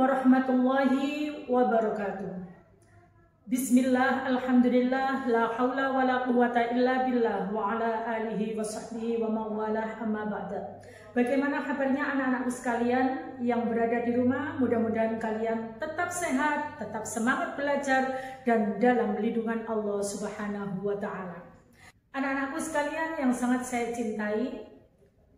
warahmatullahi wabarakatuh. Bismillah, alhamdulillah, la haula wa la quwata illa billah wa ala alihi wa sahbihi wa mawalah amma ba'da. Bagaimana kabarnya anak-anakku sekalian yang berada di rumah? Mudah-mudahan kalian tetap sehat, tetap semangat belajar dan dalam lindungan Allah Subhanahu wa ta'ala. Anak-anakku sekalian yang sangat saya cintai,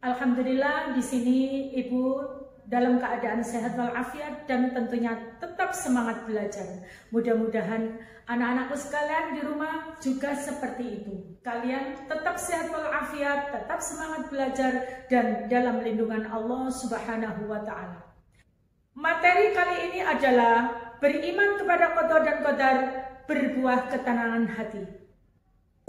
alhamdulillah di sini Ibu dalam keadaan sehat walafiat dan tentunya tetap semangat belajar. Mudah-mudahan anak-anakku sekalian di rumah juga seperti itu. Kalian tetap sehat walafiat, tetap semangat belajar dan dalam lindungan Allah Subhanahu wa ta'ala. Materi kali ini adalah beriman kepada qada dan qadar, berbuah ketenangan hati.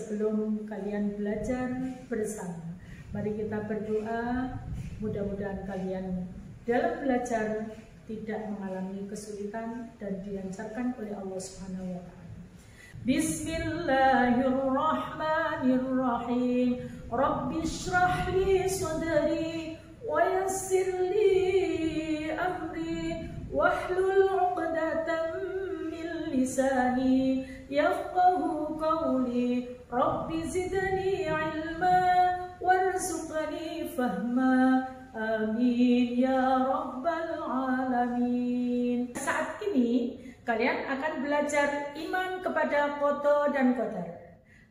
Sebelum kalian belajar bersama, mari kita berdoa. Mudah-mudahan kalian dalam belajar tidak mengalami kesulitan dan dilancarkan oleh Allah Subhanahu wa ta'ala. Bismillahirrahmanirrahim. Rabbi shrah li sadri wa yassir li amri wahlul 'uqdatam min lisani yafqahu qawli. Rabbi zidni 'ilma warzuqni fahma. Amin ya rabbal alamin. Saat ini kalian akan belajar iman kepada qada dan qadar.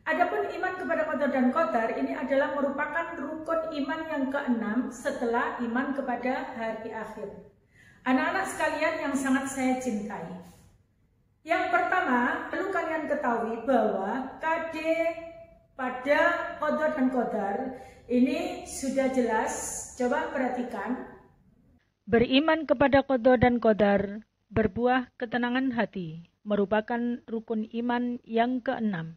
Adapun iman kepada qada dan qadar ini adalah merupakan rukun iman yang keenam setelah iman kepada hari akhir. Anak-anak sekalian yang sangat saya cintai, yang pertama perlu kalian ketahui bahwa pada qada dan qadar ini sudah jelas. Coba perhatikan. Beriman kepada qada dan qadar, berbuah ketenangan hati, merupakan rukun iman yang keenam.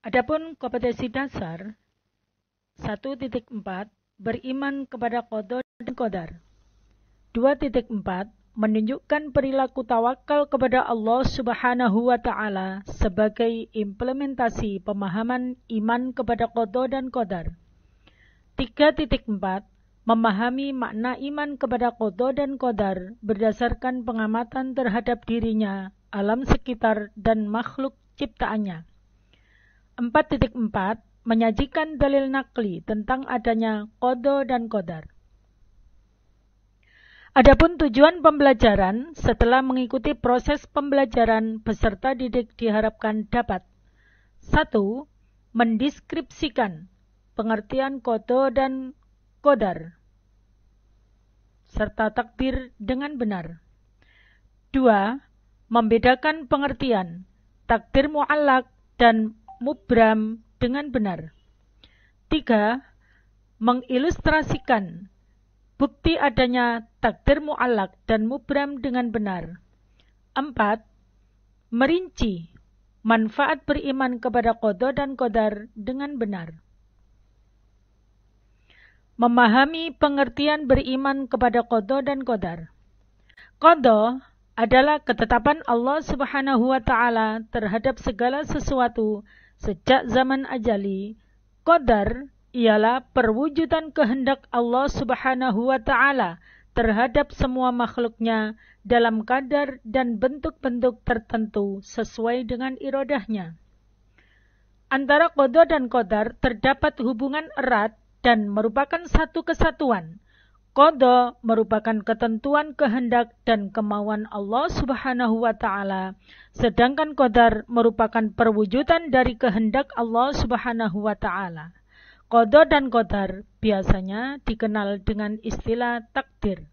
Adapun kompetensi dasar 1.4, beriman kepada qada dan qadar. 2.4, menunjukkan perilaku tawakal kepada Allah Subhanahu wa ta'ala sebagai implementasi pemahaman iman kepada qada dan qadar. 3.4, memahami makna iman kepada qada dan qadar berdasarkan pengamatan terhadap dirinya, alam sekitar, dan makhluk ciptaannya. 4.4, menyajikan dalil nakli tentang adanya qada dan qadar. Adapun tujuan pembelajaran setelah mengikuti proses pembelajaran, peserta didik diharapkan dapat 1. Mendeskripsikan pengertian qada dan qadar serta takdir dengan benar. 2. Membedakan pengertian takdir mu'allaq dan mubram dengan benar. 3. Mengilustrasikan bukti adanya takdir mu'allaq dan mubram dengan benar. 4. Merinci manfaat beriman kepada qada dan qadar dengan benar. Memahami pengertian beriman kepada qada dan qadar. Qada adalah ketetapan Allah Subhanahu wa ta'ala terhadap segala sesuatu sejak zaman ajali. Qadar ialah perwujudan kehendak Allah Subhanahu wa ta'ala terhadap semua makhluknya dalam kadar dan bentuk-bentuk tertentu sesuai dengan iradahnya. Antara qada dan qadar terdapat hubungan erat dan merupakan satu kesatuan. Qada merupakan ketentuan kehendak dan kemauan Allah Subhanahu wa ta'ala, sedangkan qadar merupakan perwujudan dari kehendak Allah Subhanahu wa ta'ala. Qada dan qadar biasanya dikenal dengan istilah takdir.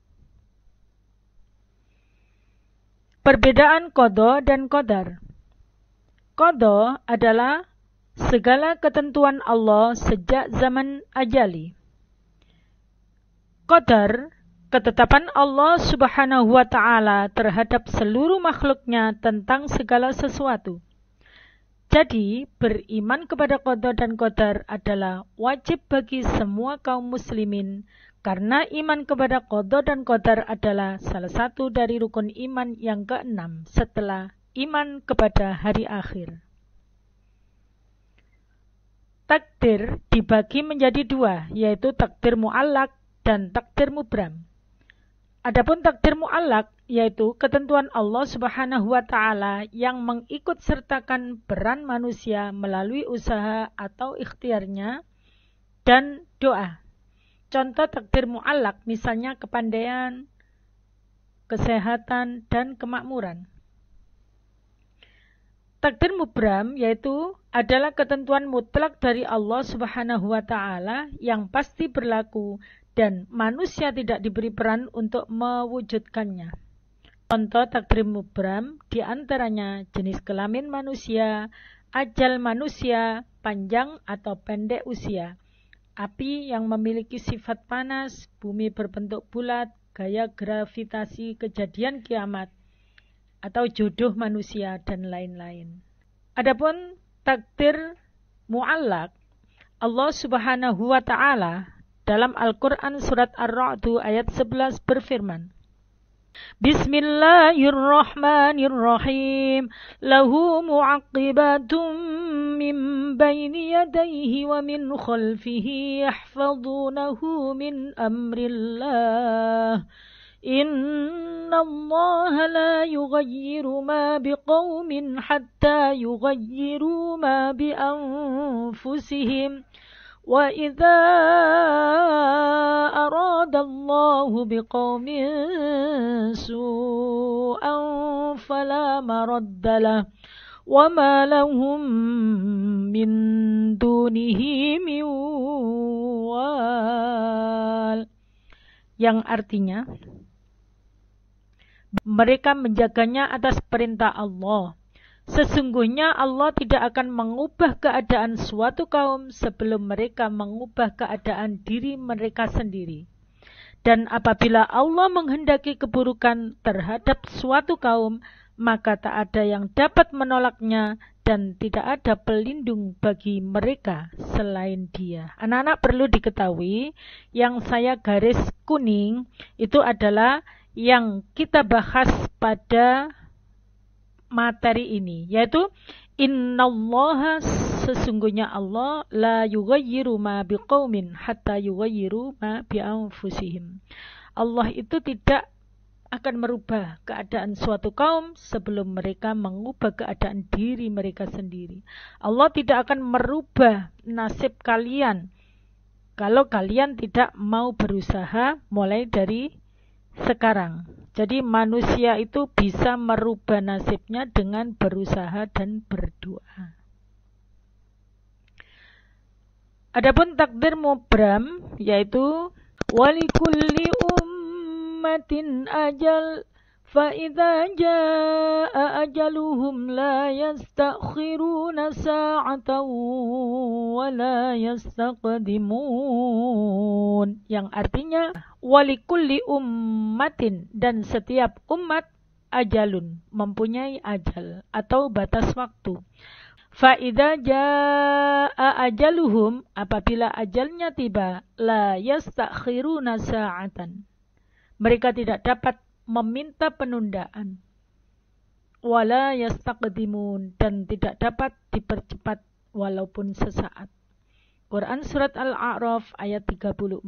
Perbedaan qada dan qadar. Qada adalah segala ketentuan Allah sejak zaman ajali. Qadar, ketetapan Allah Subhanahu wa ta'ala terhadap seluruh makhluknya tentang segala sesuatu. Jadi, beriman kepada qada dan qadar adalah wajib bagi semua kaum muslimin, karena iman kepada qada dan qadar adalah salah satu dari rukun iman yang keenam setelah iman kepada hari akhir. Takdir dibagi menjadi dua, yaitu takdir mu'allaq dan takdir mubram. Adapun takdir mu'allaq yaitu ketentuan Allah Subhanahu wa taala yang mengikut sertakan peran manusia melalui usaha atau ikhtiarnya dan doa. Contoh takdir mu'allaq misalnya kepandaian, kesehatan, dan kemakmuran. Takdir mubram yaitu adalah ketentuan mutlak dari Allah Subhanahu wa taala yang pasti berlaku dan manusia tidak diberi peran untuk mewujudkannya. Contoh takdir mubram diantaranya jenis kelamin manusia, ajal manusia, panjang atau pendek usia, api yang memiliki sifat panas, bumi berbentuk bulat, gaya gravitasi kejadian kiamat, atau jodoh manusia, dan lain-lain. Adapun takdir mu'allaq, Allah Subhanahu wa taala dalam Al-Quran surat Ar-Ra'd ayat 11 berfirman, Bismillahirrahmanirrahim. Lahu mu'aqibatun min baini yadayhi wa min khalfihi yahfazunahu min amrillah. Inna Allah la yughayyiru ma biqaumin hatta yughayyiru ma bi anfusihim. Wa idza arada Allah biqaumin su'an fala maradda lahu wa ma lahum min dunihi min wal. Yang artinya mereka menjaganya atas perintah Allah. Sesungguhnya Allah tidak akan mengubah keadaan suatu kaum sebelum mereka mengubah keadaan diri mereka sendiri. Dan apabila Allah menghendaki keburukan terhadap suatu kaum, maka tak ada yang dapat menolaknya dan tidak ada pelindung bagi mereka selain Dia. Anak-anak perlu diketahui, yang saya garis kuning itu adalah yang kita bahas pada materi ini, yaitu innallaha, sesungguhnya Allah, la yughayyiru ma biqaumin hatta yughayyiru ma bi anfusihim. Allah itu tidak akan merubah keadaan suatu kaum sebelum mereka mengubah keadaan diri mereka sendiri. Allah tidak akan merubah nasib kalian kalau kalian tidak mau berusaha mulai dari sekarang. Jadi manusia itu bisa merubah nasibnya dengan berusaha dan berdoa. Adapun takdir mubram yaitu walikulli ummatin ajal fa idza jaa ajaluhum la yastakhiruna sa'atan wa la yastaqdimun. Yang artinya walikulli ummatin, dan setiap umat ajalun, mempunyai ajal atau batas waktu. Fa idza jaa ajaluhum, apabila ajalnya tiba, la yastakhiruna sa'atan, mereka tidak dapat meminta penundaan, wala yastaqdimun, dan tidak dapat dipercepat walaupun sesaat. Quran surat Al-A'raf ayat 34.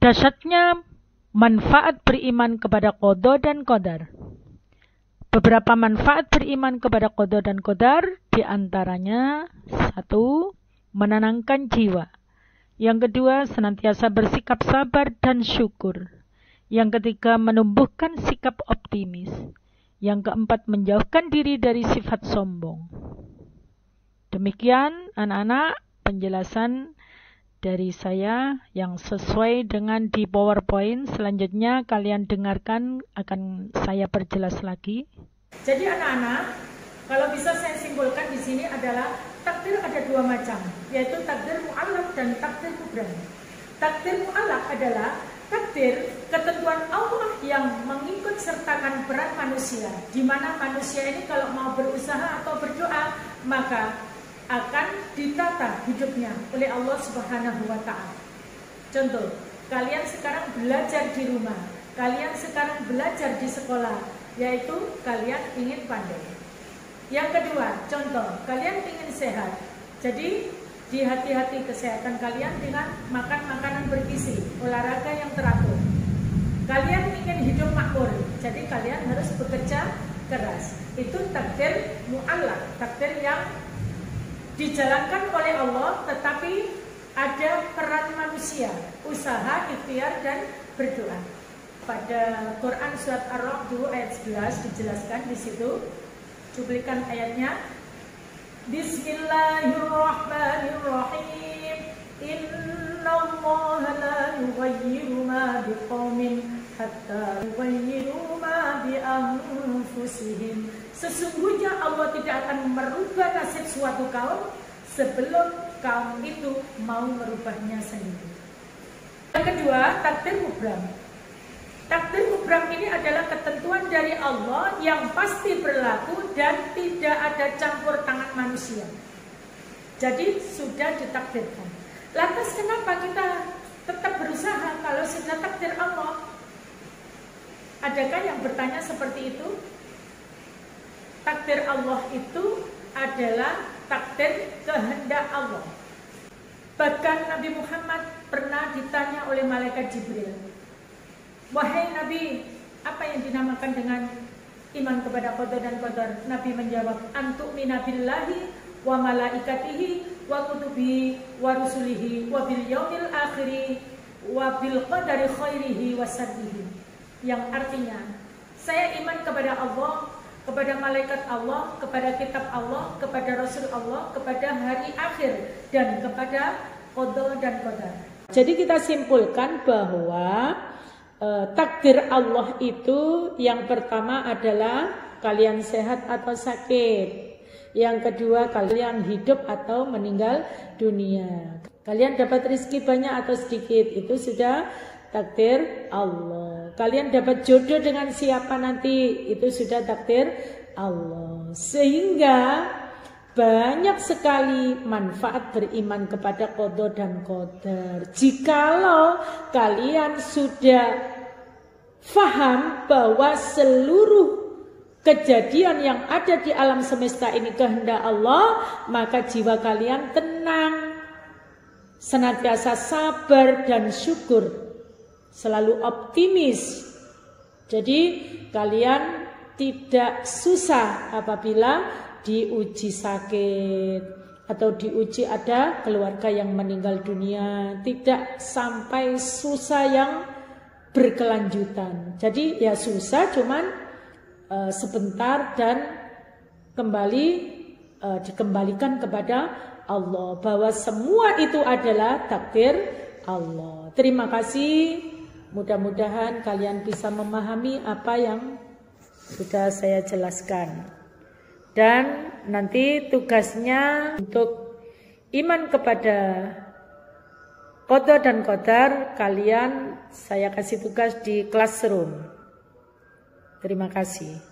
Dahsyatnya manfaat beriman kepada qada dan qadar. Beberapa manfaat beriman kepada qada dan qadar diantaranya: 1. Menenangkan jiwa. Yang kedua, senantiasa bersikap sabar dan syukur. Yang ketiga, menumbuhkan sikap optimis. Yang keempat, menjauhkan diri dari sifat sombong. Demikian anak-anak penjelasan dari saya yang sesuai dengan di PowerPoint. Selanjutnya kalian dengarkan, akan saya perjelas lagi. Jadi anak-anak, kalau bisa saya simpulkan di sini adalah takdir ada dua macam, yaitu takdir mu'allaq dan takdir mubram. Takdir mu'allaq adalah takdir ketentuan Allah yang mengikut sertakan peran manusia, di mana manusia ini kalau mau berusaha atau berdoa maka akan ditata hidupnya oleh Allah Subhanahu wa taala. Contoh, kalian sekarang belajar di rumah, kalian sekarang belajar di sekolah, yaitu kalian ingin pandai. Yang kedua, contoh, kalian ingin sehat. Jadi dihati-hati kesehatan kalian dengan makan makanan bergizi, olahraga yang teratur. Kalian kalian harus bekerja keras. Itu takdir mu'allaq, takdir yang dijalankan oleh Allah, tetapi ada peran manusia, usaha, ikhtiar, dan berdoa. Pada Quran surat Ar-Ra'd ayat 11 dijelaskan di situ, cuplikan ayatnya. Bismillahirrahmanirrahim. Innallaha la yughayyiru ma biqaumin hatta yughayyiru ma bi anfusihim. Sesungguhnya Allah tidak akan merubah nasib suatu kaum sebelum kaum itu mau merubahnya sendiri. Yang kedua, takdir mubram. Takdir mubram ini adalah ketentuan dari Allah yang pasti berlaku dan tidak ada campur tangan manusia. Jadi sudah ditakdirkan. Lantas kenapa kita tetap berusaha kalau sudah takdir Allah? Adakah yang bertanya seperti itu? Takdir Allah itu adalah takdir kehendak Allah. Bahkan Nabi Muhammad pernah ditanya oleh malaikat Jibril, wahai Nabi, apa yang dinamakan dengan iman kepada qada dan qadar? Nabi menjawab, antu'mina billahi wa malaikatihi wa kutubihi wa rusulihi wa bil yaumil akhiri wa bil qadari khairihi wa syarrihi. Yang artinya, saya iman kepada Allah, kepada malaikat Allah, kepada kitab Allah, kepada Rasul Allah, kepada hari akhir, dan kepada qada dan qadar. Jadi kita simpulkan bahwa takdir Allah itu yang pertama adalah kalian sehat atau sakit. Yang kedua, kalian hidup atau meninggal dunia. Kalian dapat rezeki banyak atau sedikit, itu sudah takdir Allah. Kalian dapat jodoh dengan siapa nanti, itu sudah takdir Allah. Sehingga banyak sekali manfaat beriman kepada qada dan qadar. Jikalau kalian sudah faham bahwa seluruh kejadian yang ada di alam semesta ini kehendak Allah, maka jiwa kalian tenang, senantiasa sabar dan syukur, selalu optimis. Jadi kalian tidak susah apabila diuji sakit atau diuji ada keluarga yang meninggal dunia, tidak sampai susah yang berkelanjutan. Jadi ya susah cuman sebentar dan kembali dikembalikan kepada Allah, bahwa semua itu adalah takdir Allah. Terima kasih. Mudah-mudahan kalian bisa memahami apa yang sudah saya jelaskan. Dan nanti tugasnya untuk iman kepada qada dan qadar, kalian saya kasih tugas di classroom. Terima kasih.